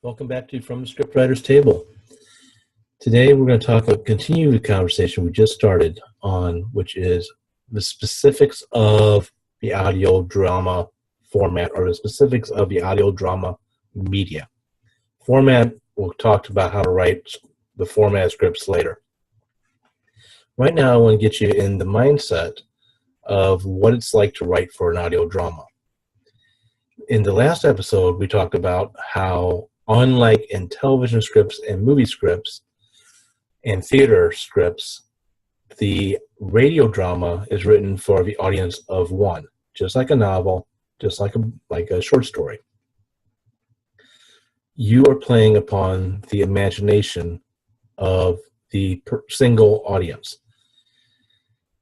Welcome back to From the Scriptwriter's Table. Today we're going to continue the conversation we just started on, which is the specifics of the audio drama format, or the specifics of the audio drama media. Format, we'll talk about how to write the format scripts later. Right now I want to get you in the mindset of what it's like to write for an audio drama. In the last episode, we talked about how, unlike in television scripts and movie scripts and theater scripts, the radio drama is written for the audience of one, just like a novel, just like a short story. You are playing upon the imagination of the single audience.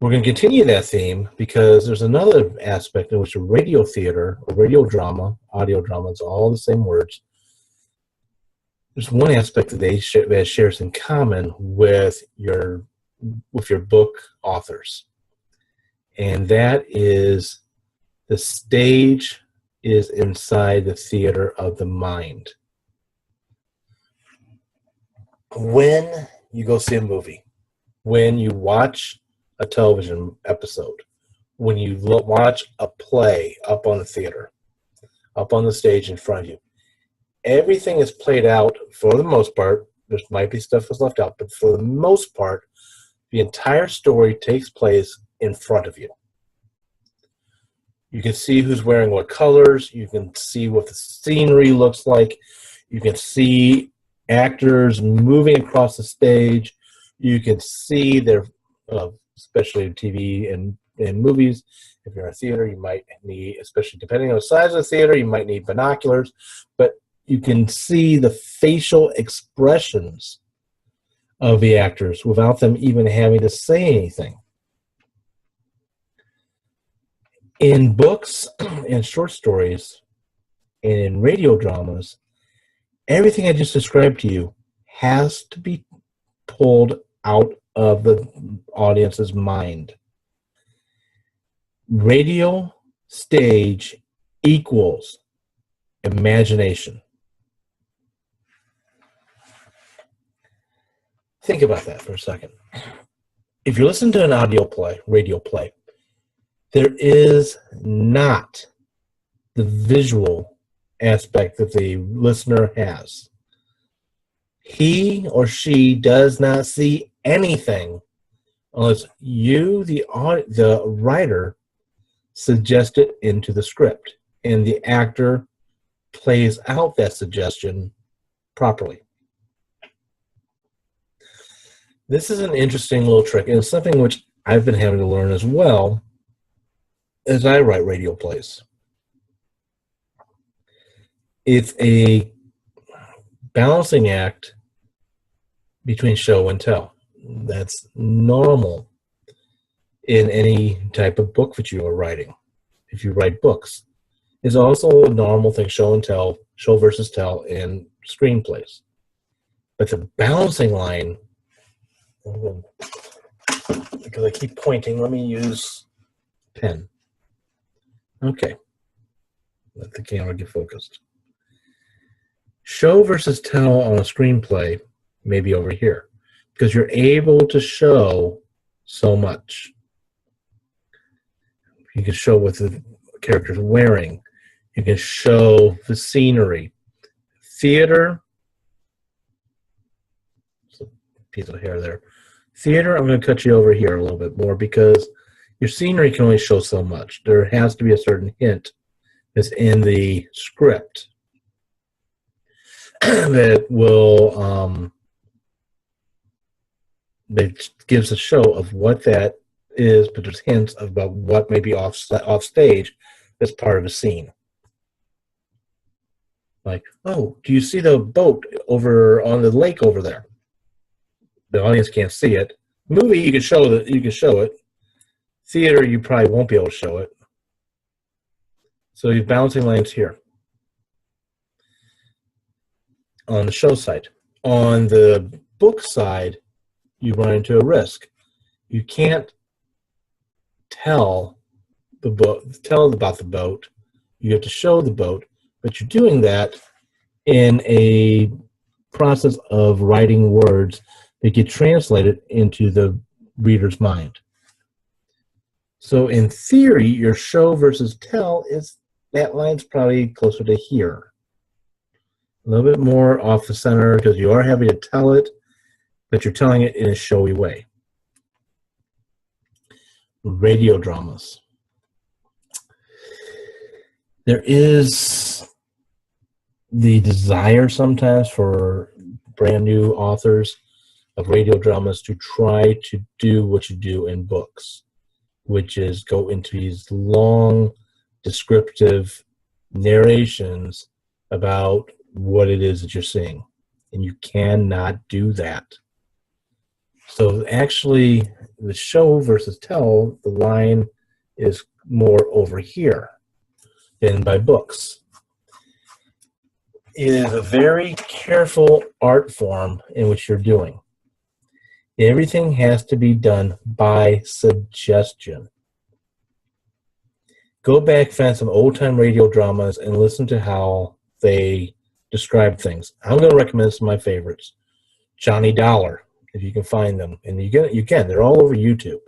We're going to continue that theme because there's another aspect in which a radio theater, or radio drama, audio drama, it's all the same words. There's one aspect that that shares in common with your book authors, and that is the stage is inside the theater of the mind. When you go see a movie, when you watch a television episode, when you watch a play up on the theater, up on the stage in front of you, everything is played out for the most part. There might be stuff that's left out, but for the most part, the entire story takes place in front of you. You can see who's wearing what colors. You can see what the scenery looks like. You can see actors moving across the stage. You can see their especially in TV and movies. If you're in a theater, you might need, especially depending on the size of the theater, you might need binoculars. But you can see the facial expressions of the actors without them even having to say anything. In books and short stories and in radio dramas, everything I just described to you has to be pulled out of the audience's mind. Radio stage equals imagination. Think about that for a second. If you listen to an audio play, radio play, there is not the visual aspect that the listener has. He or she does not see anything unless you, the writer, suggest it into the script, and the actor plays out that suggestion properly. This is an interesting little trick, and it's something which I've been having to learn as well as I write radio plays. It's a balancing act between show and tell. That's normal in any type of book that you are writing. If you write books, it's also a normal thing, show and tell, show versus tell in screenplays. But the balancing line, because I keep pointing, let me use pen. Okay, let the camera get focused. Show versus tell on a screenplay may be over here, because you're able to show so much. You can show what the character's wearing. You can show the scenery. Theater, there's a piece of hair there. Theater, I'm going to cut you over here a little bit more because your scenery can only show so much. There has to be a certain hint that's in the script that will that gives a show of what that is, but there's hints about what may be off stage as part of the scene. Like, oh, do you see the boat over on the lake over there? The audience can't see it. Movie, you can show that. You can show it. Theater, you probably won't be able to show it. So you're balancing lines here on the show side. On the book side, you run into a risk. You can't tell about the boat. You have to show the boat, but you're doing that in a process of writing words that get translated into the reader's mind. So in theory, your show versus tell is, that line's probably closer to here. A little bit more off the center because you are having to tell it, but you're telling it in a showy way. Radio dramas. There is the desire sometimes for brand new authors of radio dramas to try to do what you do in books, which is go into these long, descriptive narrations about what it is that you're seeing. And you cannot do that. So actually, the show versus tell, the line is more over here than by books. It is a very careful art form in which you're doing. Everything has to be done by suggestion. Go back, find some old-time radio dramas, and listen to how they describe things. I'm going to recommend some of my favorites. Johnny Dollar, if you can find them. And you can. They're all over YouTube.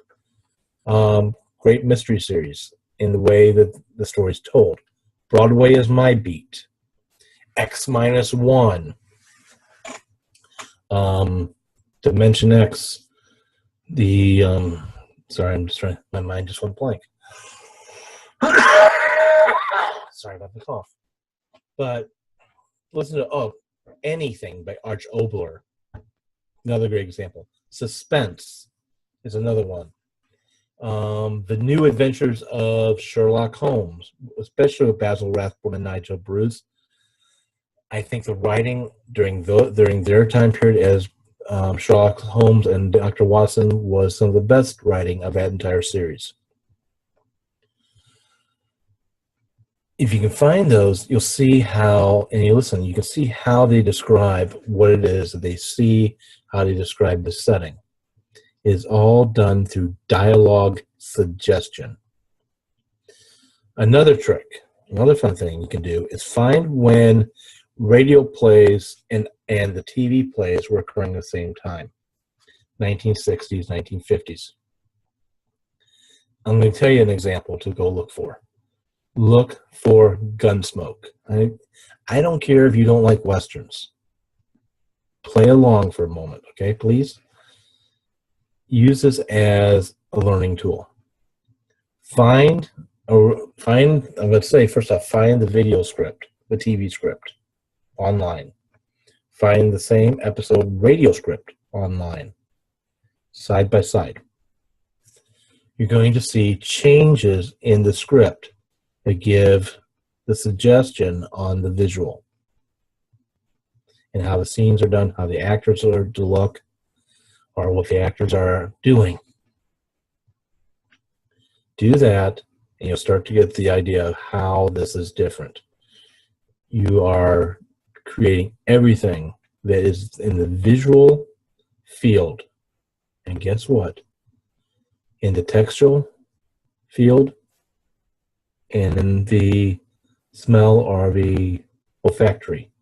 Great mystery series in the way that the story's told. Broadway is My Beat. X-1. Dimension X. Sorry, I'm just trying. My mind just went blank. Sorry about the cough. But listen to Anything by Arch Oboler. Another great example. Suspense is another one. The New Adventures of Sherlock Holmes, especially with Basil Rathbone and Nigel Bruce. I think the writing during their time period as Sherlock Holmes and Dr. Watson was some of the best writing of that entire series. If you can find those, you'll see how, and you listen, you can see how they describe what it is that they see, how they describe the setting. It is all done through dialogue suggestion. Another trick, another fun thing you can do is find when radio plays and the TV plays were occurring at the same time. 1960s, 1950s. I'm going to tell you an example to go look for. Look for Gunsmoke. I don't care if you don't like Westerns. Play along for a moment, okay, please? Use this as a learning tool. I'm going to say, first off, find the video script, the TV script online. Find the same episode radio script online, side by side. You're going to see changes in the script that give the suggestion on the visual and how the scenes are done, how the actors are to look, or what the actors are doing. Do that, and you'll start to get the idea of how this is different. You are creating everything that is in the visual field. And guess what? In the textual field, and in the smell or the olfactory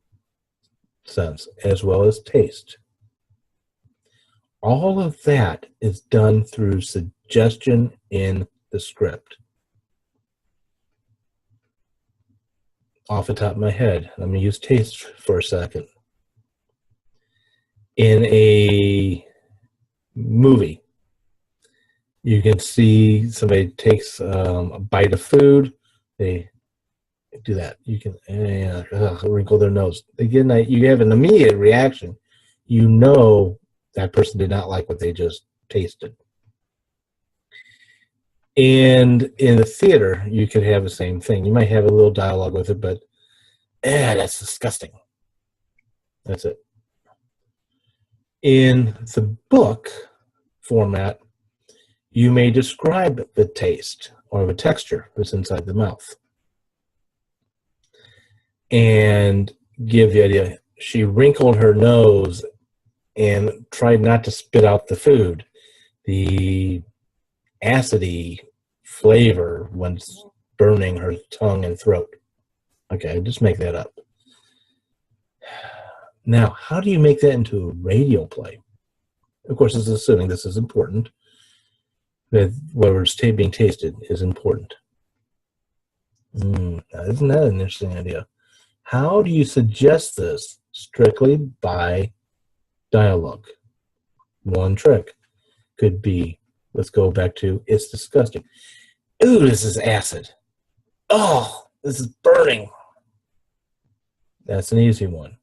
sense, as well as taste. All of that is done through suggestion in the script. Off the top of my head, let me use taste for a second. In a movie, you can see somebody takes a bite of food. They do that. You can wrinkle their nose. You have an immediate reaction. You know that person did not like what they just tasted. And in the theater, you could have the same thing. You might have a little dialogue with it, but that's disgusting. That's it. In the book format, you may describe the taste or the texture that's inside the mouth and give the idea. She wrinkled her nose and tried not to spit out the food. The acidy flavor was burning her tongue and throat. Okay, just make that up. Now, how do you make that into a radio play? Of course, this is assuming this is important, that whatever's being tasted is important. Now, isn't that an interesting idea? How do you suggest this? Strictly by dialogue. One trick could be, let's go back to, it's disgusting. Ooh, this is acid. Oh, this is burning. That's an easy one.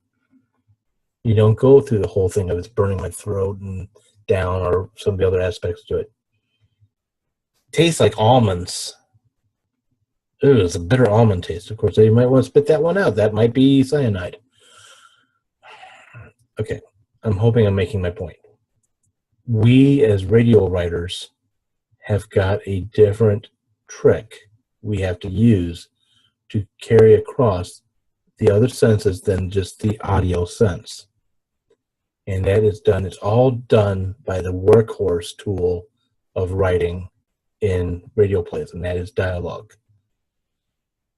You don't go through the whole thing of it's burning my throat and down or some of the other aspects to it. Tastes like almonds. Ooh, it's a bitter almond taste. Of course, you might want to spit that one out. That might be cyanide. Okay, I'm hoping I'm making my point. We as radio writers have got a different trick we have to use to carry across the other senses than just the audio sense. And that is done, it's all done by the workhorse tool of writing in radio plays, and that is dialogue.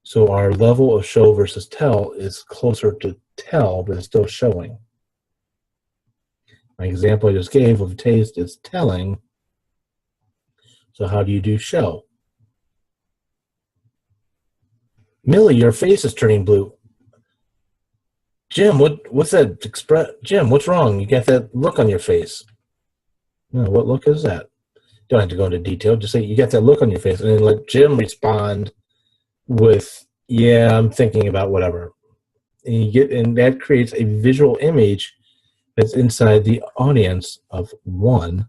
So our level of show versus tell is closer to tell, but it's still showing. My example I just gave of taste is telling. So how do you do show? Millie, your face is turning blue. Jim, what's that Jim, what's wrong? You got that look on your face. No, what look is that? Don't have to go into detail. Just say you got that look on your face, and then let Jim respond with, yeah, I'm thinking about whatever. And that creates a visual image that's inside the audience of one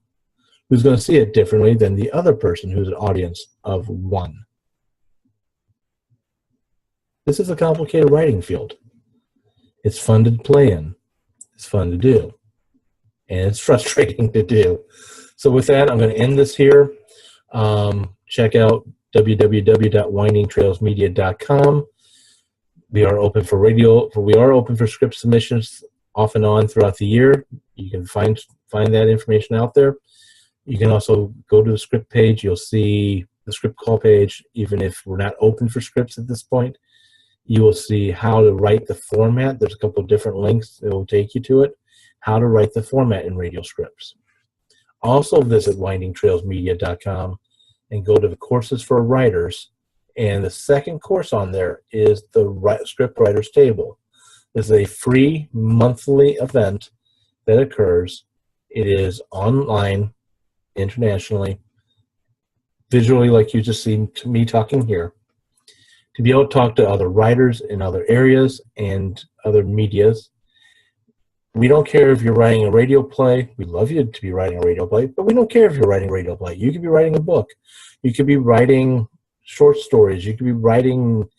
who's going to see it differently than the other person who's an audience of one. This is a complicated writing field. It's fun to play in. It's fun to do. And it's frustrating to do. So with that, I'm going to end this here. Check out www.windingtrailsmedia.com. We are open for we are open for script submissions off and on throughout the year. You can find that information out there. You can also go to the script page. You'll see the script call page. Even if we're not open for scripts at this point, you will see how to write the format. There's a couple of different links that will take you to it. How to write the format in radio scripts. Also visit windingtrailsmedia.com and go to the courses for writers. And the second course on there is the Script Writers Table. This is a free monthly event that occurs. It is online, internationally, visually, like you just seen me talking here, to be able to talk to other writers in other areas and other medias. We don't care if you're writing a radio play. We love you to be writing a radio play, but we don't care if you're writing a radio play. You could be writing a book. You could be writing short stories. You could be writing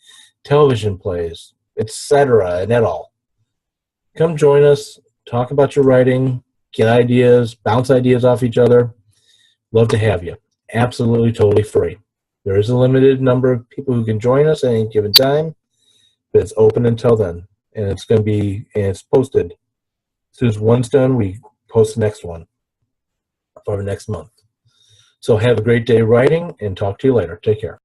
television plays, etc. and et al. Come join us. Talk about your writing. Get ideas. Bounce ideas off each other. Love to have you. Absolutely, totally free. There is a limited number of people who can join us at any given time, but it's open until then. And it's going to be, and it's posted. As soon as one's done, we post the next one for the next month. So have a great day writing, and talk to you later. Take care.